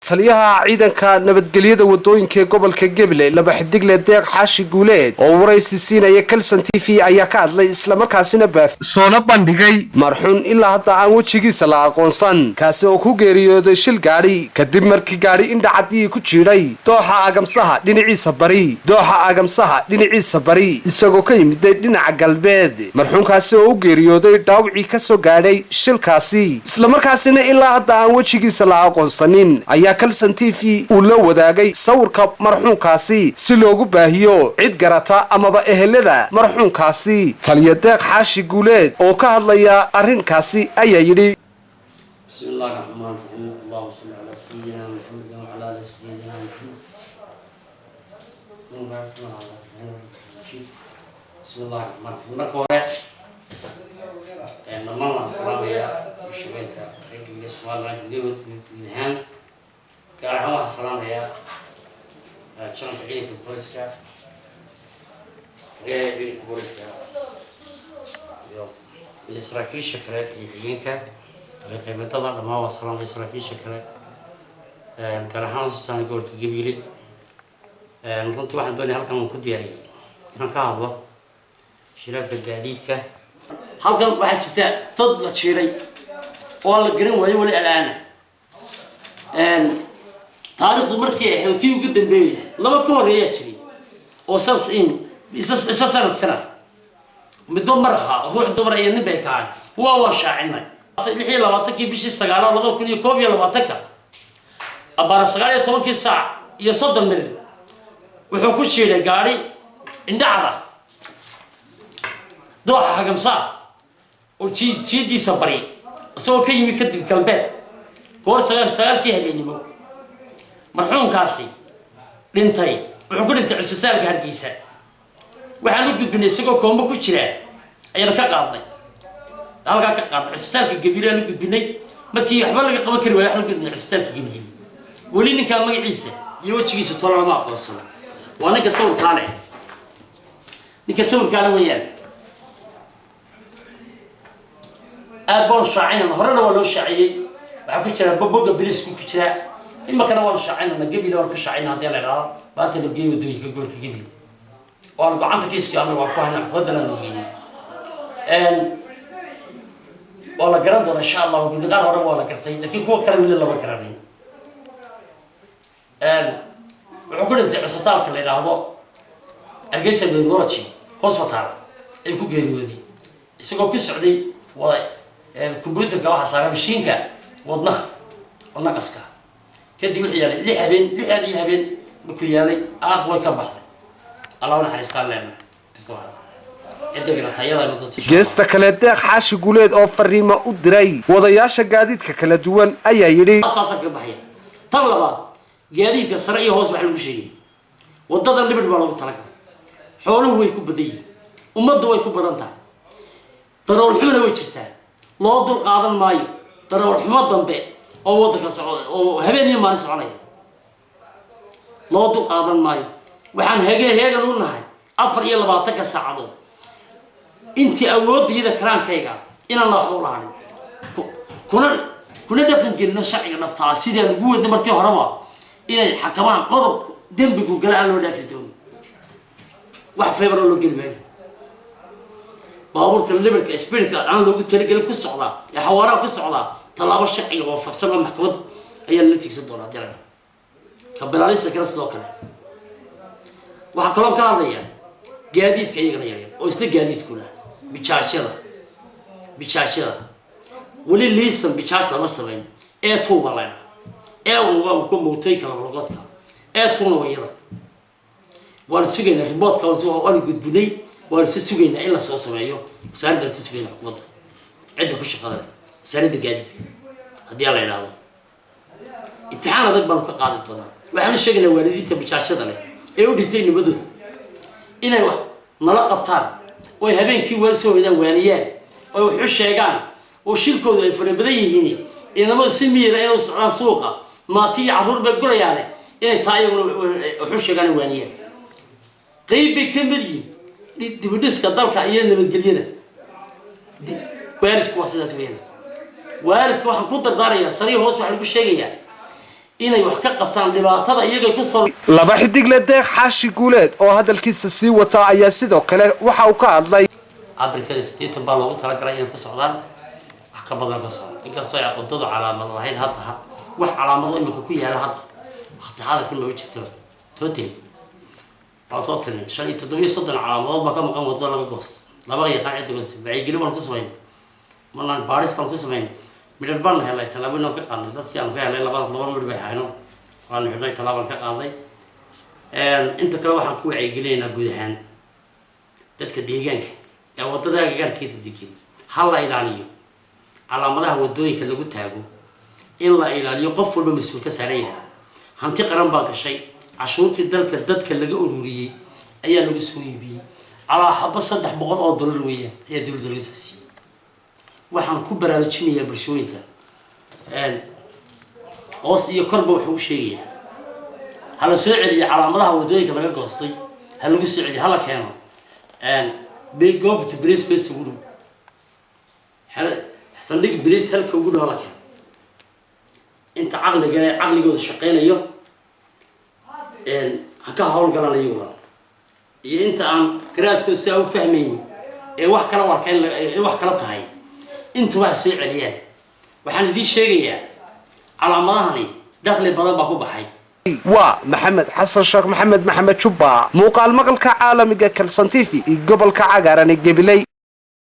taliyaha ciidanka nabadgelyada wadooyinka gobolka Gabiley laba xidigle deeq xaashi guuleed oo waraysi siinaya Kalsan TV ayaa ka hadlay isla markaasina soo bandhigay marxuun ilaa hadda aan wajigiisa la aqoonsan kaasi oo ku geeriyooday shil gaari kadib markii gaari indhacadii ku jiiray dooxa agamsaha dhinaciisa bari isagoo ka yimid dhinaca galbeed marxuunkaasi oo u geeriyooday dhaawacii ka soo gaadhay shilkaasi isla markaasina ilaa hadda aan wajigiisa la aqoonsanin ayaa Kalsan TV uu la wadaagay sawirka marxuunkaasi si loogu baahiyo cid garata amaba ehelada marxuunkaasi taliya deeq xaashi guuleed oo ka hadlaya arrinkaasi ayaa yidhi bismillaahir rahmaanir rahiim Allahumma salli ala sayyidina Muhammad wa ala ali sayyidina Muhammad bismillaahir rahmaanir rahiim marka hore dhammaan salaamaya shaqeynta ragga Soomaaliya gudahaan gaar ahaan waxaan salaamayaa janka ciidanka booliska iyo saraakiisha kale ciidanka qaybtada dhammaan waa salaamaya saraakiisha kale gaar ahaan saan gobolka Gabiley runtii waxaan doonayaa halkan ku diyaariyay inaan ka hadlo shirarka gaadiidka halkan waxaa jirta dad la jiray oo la garan waayo wali alaana taariikhdu markii ay halkii ugu dambeeyay laba ka horeeya jiray oo isa sanadkana midba marha ruux dumar iyo nin bay kaan waa shaacinay 26 bishii 9 2021 abara 19 saac iyo 30 minute wuxuu ku jiray gaari indhacada dooxa hagamsaa oo jiidiisa bari soo ka yimi kadib galbeed goor sagaalkii habeenimo marxuunkaasi dhintay wuxuu ku dhintay cisbitaalka Hargeysa waxaan u gudbinay isagoo koombo ku jira ayaan ka qaadnay halka ka qaad cisbitaalka Gabiley aan u gudbinay markii waxba laga qaban kari waayay waxaan u gudbinay cisbitaalka Gabiley wali ninka magaciisa iyo wajigiisa toona ma aqoonsan waa ninka sawirkaana weeyaan أبون شاعين هرنا ولا شاعية بعكس كذا ببوجا بليسكو كذا إما كنا ولا شاعين أنا قبل ولا كشاعين هذا لا بعد نبجي ودوي كقول قبل وأنا قعدت كيس كأنا وقاهنا خدنا نجينا ولا جرند إن شاء الله وبنقال هرنا ولا كرتين لكن هو كلام ولا ما كرامين وعقول أنت عصتالك اللي هذا الجيش اللي نورتشي هوسطال يكون جيرودي يسقوا كسعدي ولا الكمبيوتر كواحد صار مشينك وضنها ونقصك كدي وحيالي لي هبين بكيالي آخر ويكبحت الله نحرس قال لنا geesta kale deeq xaashi guuleed oo fariimo u diray wadayaasha gaadiidka kala duwan ayaa yidhi tan labaad gaadiidka sare iyo hoos wax lagu sheegay wadada libid baa lagu talagalay xooluhu way ku badan yihiin ummaddu way ku badan tahay darool xumana way jirtaa loo dul qaadan maayo darool xumo dambe oo wadanka socda oo habeen iyo maalin soconaya loo dul qaadan maayo waxaan heegan u nahay 24 saacadood intii awoodayda karaankayga inaan wax u lahayn kuna dhaqan gelino sharciga naftaa sidii aan ugu wadnay markii horeba inay xakamaan qodob dambigu galaa loo dhaafi doono wax feebar loo gelmay baabuurka liberka spirit aan loogu talagalay ku socda ee xawaaraha ku socda talaabo sharciga oo farsamo maxkamad ayaa la tigsan doonaa diray ka bilaalisa kala soo kale waxa kale oo ka hadlaya gaadiidka iyagana yaryar oo isla gaadiidkuna bijaashada wali liisan bijaashada ma sameyn ee tuuba lana ee uu ku mootay kala logodka ee tuuna wayada waan sugayna remote-ka oo gudbinay waan sugayna in la soo sameeyo wasaaradda ku sugayna xukuumadda cidda ku shaqada wasaaradda gaadiidka haddii la yiraahdo imtixaan adag baan ka qaadi doonaa waxaan sheegnaa waalidiinta bijaashada leh ee u dhintay nabadooda inay wax nala qabtaan oo habeenkii weel soo wadaan waaniyaan oo wax u sheegaan oo shirkooda ay farabadan yihiin inama si miira inuu socdaan suuqa maatii caruur bay gurayaan inay taayaguna wax u sheegaan waaniyaan qayb bay ka mid yihiin dibudhiska dalka iyo nabadgelyada waalidku waa sidaas weeyaan waalidku waxaan ku dardaarayaa sariir hoos waxa lagu sheegayaa inay wax ka qabtaan dhibaatada iyaga ku soo laba xidigle deeq xaashi guuleed oo hadalkiisa sii wata ayaa sidoo kale waxa uu ka hadlay cabirkada 80 baa loogu talagalay inay ku socdaan wax ka badan ka socdo inkastoo ay wadadu calaamad lahayd hadda wax calaamado imika ku yaala hadda waqti xaadirkan ma jirto total soo tirin 37 calaamadood baa ka maqan wadada laga goos laba yaqaan cid goos bay gelin ku sameeyay malan baaris ku sameeyay midal baan helay talaabino ka qaaday dadkii aan ka helay laba midal bay hayno waan xidhay talaaban ka qaaday inta kale waxaan ku wacyigelinaynaa guud ahaan dadka deegaanka ee wadada gaarkeeda degan hal la ilaaliyo calaamadaha wadooyinka lagu taago in la ilaaliyo qof walba mas'uul ka saaran yahay hanti qaran baa gashay cashuurtii dalka dadka laga ururiyay ayaa lagu soo iibiyay ala xabba $300 weeyaan ayaa dawladda laga siiyay waxaan ku baraarujinayaa bulshooyinka hoos iyo korba wuxuu sheegayaa hala soo celiyo calaamadaha wadooyinka laga goostay hal lagu soo celiyo hala keeno big go to brace base ugu hala saldhig brace halka ugu hala keeno inta caqligooda shaqeynayo ka hawl galanayo iyo inta aan garaadkooda si u fahmayn ee wax kala warkeen ee wax kala tahay inta wax soo celiyaan waxaan idin sheegayaa calaamadahani dakhli badan baa ku baxay waa maxamed xasan sheekh maxamed jubba muuqaal maqalka caalamiga kalsan TV gobolka cagaaran ee Gabiley